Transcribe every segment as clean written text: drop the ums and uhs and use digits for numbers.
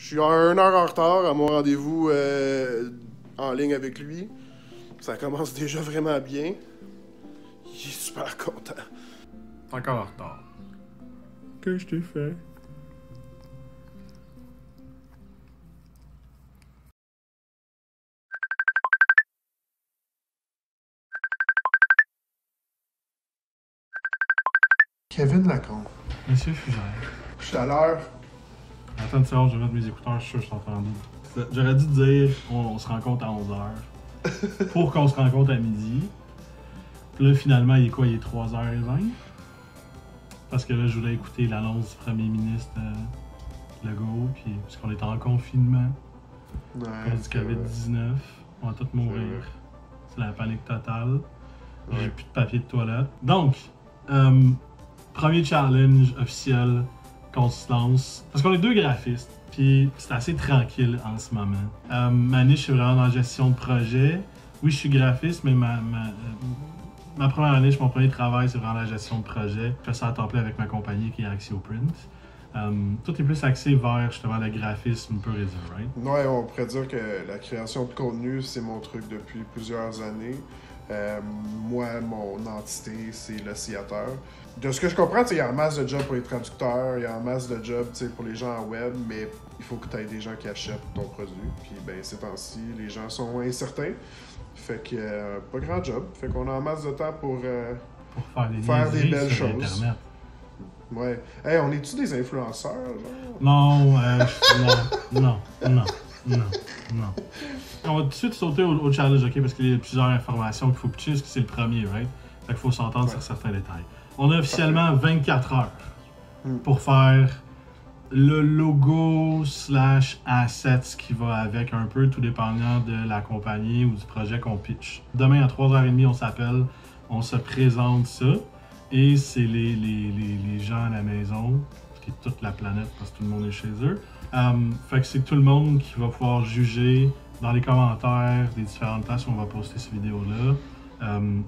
suis à 1 heure en retard à mon rendez-vous en ligne avec lui. Ça commence déjà vraiment bien. Il est super content. T'es encore en retard. Que je t'ai fait? Kevin Lacombe. Monsieur Fugère. Je suis à l'heure. Attends une seconde, je vais mettre mes écouteurs, je suis sûr que je suis entendu. J'aurais dû te dire, on se rencontre à 11h. Pour qu'on se rencontre à midi. Puis là, finalement, il est quoi? Il est 3h20? Parce que là, je voulais écouter l'annonce du premier ministre Legault, puis parce qu'on est en confinement. Ouais. À cause du COVID-19. On va tous mourir. C'est la panique totale. J'ai Ouais. plus de papier de toilette. Donc, premier challenge officiel qu'on se lance. Parce qu'on est deux graphistes, puis c'est assez tranquille en ce moment. Ma niche, c'est vraiment dans la gestion de projet. Oui, je suis graphiste, mais ma première niche, mon premier travail, c'est vraiment la gestion de projet. Je fais ça à temps plein avec ma compagnie qui est AxioPrint. Tout est plus axé vers justement le graphisme pur et dur, right? Ouais, on pourrait dire que la création de contenu, c'est mon truc depuis plusieurs années. Moi, mon entité, c'est l'oscillateur. De ce que je comprends, il y a en masse de jobs pour les traducteurs, il y a en masse de jobs pour les gens en web, mais il faut que tu aies des gens qui achètent ton produit. Puis ben, ces temps-ci, les gens sont incertains. Fait que pas grand job. Fait qu'on a en masse de temps pour faire des belles sur choses. Internet. Ouais. Hey, on est-tu des influenceurs, genre? Non, non. On va tout de suite sauter au challenge, ok? Parce qu'il y a plusieurs informations qu'il faut pitcher, parce que c'est le premier, right? Fait qu'il faut s'entendre sur certains détails. On a officiellement 24 heures pour faire le logo / assets qui va avec un peu, tout dépendant de la compagnie ou du projet qu'on pitch. Demain à 3h30, on s'appelle, on se présente ça. Et c'est les gens à la maison, qui est toute la planète parce que tout le monde est chez eux. Fait que c'est tout le monde qui va pouvoir juger dans les commentaires des différentes places où on va poster cette vidéo-là,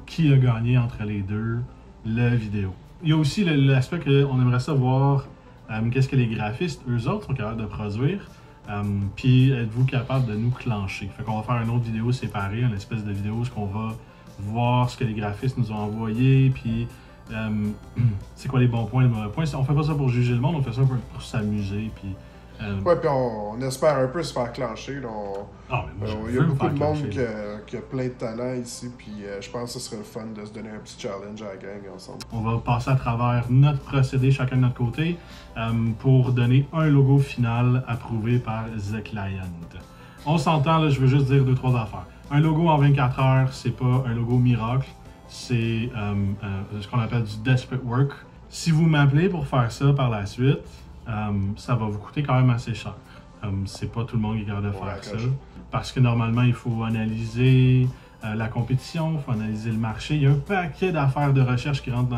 qui a gagné entre les deux la vidéo. Il y a aussi l'aspect qu'on aimerait savoir qu'est-ce que les graphistes, eux autres, sont capables de produire. Puis êtes-vous capable de nous clencher? Fait qu'on va faire une autre vidéo séparée, une espèce de vidéo où on va voir ce que les graphistes nous ont envoyé, puis c'est quoi les bons points, les mauvais points. On fait pas ça pour juger le monde, on fait ça pour s'amuser. Puis, Ouais, puis on espère un peu se faire clencher. Là, il y a beaucoup de monde qui a plein de talent ici, puis je pense que ce serait le fun de se donner un petit challenge à la gang ensemble. On va passer à travers notre procédé, chacun de notre côté, pour donner un logo final approuvé par The Client. On s'entend, là, je veux juste dire 2-3 affaires. Un logo en 24 heures, c'est pas un logo miracle. C'est ce qu'on appelle du desperate work. Si vous m'appelez pour faire ça par la suite, ça va vous coûter quand même assez cher. C'est pas tout le monde qui est capable de faire ça. Parce que normalement, il faut analyser la compétition, il faut analyser le marché. Il y a un paquet d'affaires de recherche qui rentrent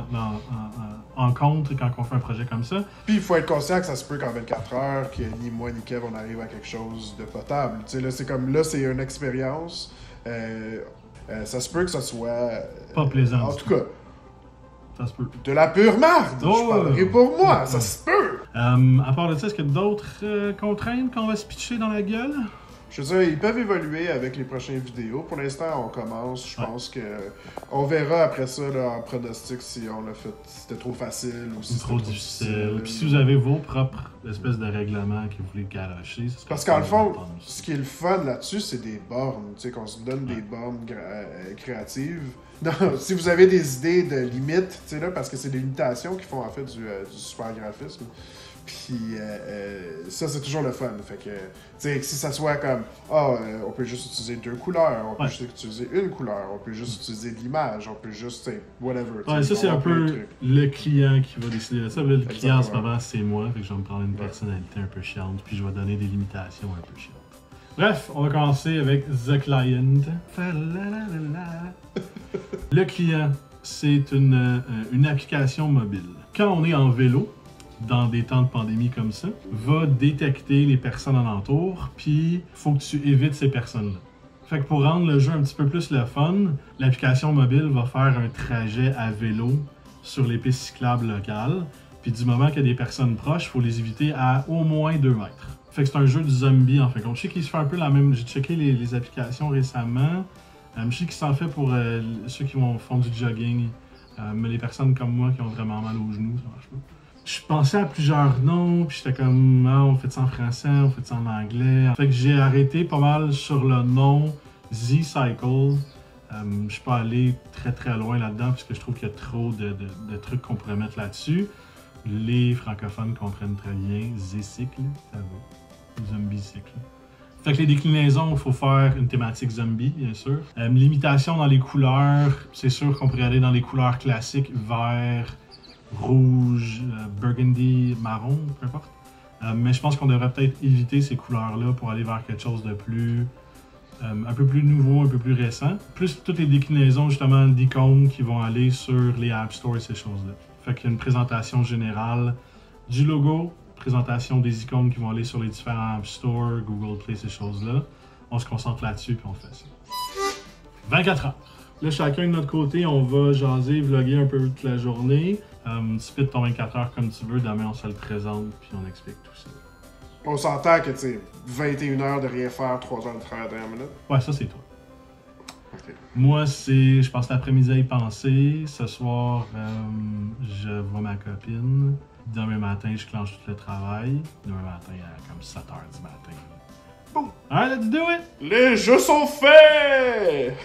en compte quand on fait un projet comme ça. Puis il faut être conscient que ça se peut qu'en 24 heures, que ni moi ni Kev, on arrive à quelque chose de potable. Tu sais, là, c'est comme là, c'est une expérience. Ça se peut que ça soit... Pas plaisant. En tout cas, ça se peut. de la pure marde! Je parlerai pour moi, ça se peut! À part de ça, est-ce qu'il y a d'autres contraintes qu'on va se pitcher dans la gueule? Je veux dire, ils peuvent évoluer avec les prochaines vidéos. Pour l'instant, on commence. Je pense que on verra après ça là, en pronostic si on l'a fait, si c'était trop facile ou si c'était trop difficile. Puis si vous avez vos propres espèces de règlements que vous voulez garocher, parce qu'en le fond, ce qui est le fun là-dessus, c'est des bornes. Tu sais, qu'on se donne des bornes créatives. Non, si vous avez des idées de limites, tu sais là, parce que c'est des limitations qui font en fait du super graphisme. Puis ça, c'est toujours le fun. Fait que, tu sais, si ça soit comme, on peut juste utiliser 2 couleurs, on peut juste utiliser une couleur, on peut juste utiliser de l'image, on peut juste, tu sais, whatever. Ouais, ça, c'est un peu le client qui va décider de ça. Le client, en ce moment, c'est moi. Fait que je vais me prendre une personnalité un peu chiante, puis je vais donner des limitations un peu chiantes. Bref, on va commencer avec The Client. Le client, c'est une application mobile. Quand on est en vélo, dans des temps de pandémie comme ça, va détecter les personnes alentour, puis faut que tu évites ces personnes-là. Fait que pour rendre le jeu un petit peu plus le fun, l'application mobile va faire un trajet à vélo sur les pistes cyclables locales, puis du moment qu'il y a des personnes proches, il faut les éviter à au moins 2 mètres. Fait que c'est un jeu de zombie en fait. Donc, je sais qu'il se fait un peu la même. J'ai checké les applications récemment. Je sais qu'il s'en fait pour ceux qui font du jogging. Mais les personnes comme moi qui ont vraiment mal aux genoux, ça marche pas. Je pensais à plusieurs noms, puis j'étais comme, ah, on fait ça en français, on fait ça en anglais. Fait que j'ai arrêté pas mal sur le nom Z-Cycle. Je suis pas allé très loin là-dedans, puisque je trouve qu'il y a trop de trucs qu'on pourrait mettre là-dessus. Les francophones comprennent très bien. Z-Cycle, ça va. Zombie-cycle. Fait que les déclinaisons, il faut faire une thématique zombie, bien sûr. L'imitation dans les couleurs, c'est sûr qu'on pourrait aller dans les couleurs classiques, vert, rouge, burgundy, marron, peu importe. Mais je pense qu'on devrait peut-être éviter ces couleurs-là pour aller vers quelque chose de plus... un peu plus nouveau, un peu plus récent. Plus toutes les déclinaisons, justement, d'icônes qui vont aller sur les App Store et ces choses-là. Fait qu'il y a une présentation générale du logo, présentation des icônes qui vont aller sur les différents App Store, Google Play, ces choses-là. On se concentre là-dessus puis on fait ça. 24 heures. Là, chacun de notre côté, on va jaser, vlogger un peu toute la journée. Split ton 24 heures comme tu veux, demain on se le présente puis on explique tout ça. On s'entend que, tu sais, 21 heures de rien faire, 3 heures de travail à dernière minute. Ouais, ça c'est toi. Okay. Moi, c'est, je passe l'après-midi à y penser. Ce soir, je vois ma copine. Demain matin, je clenche tout le travail. Demain matin, à comme 7 h du matin. Boum! Alright, let's do it! Les jeux sont faits!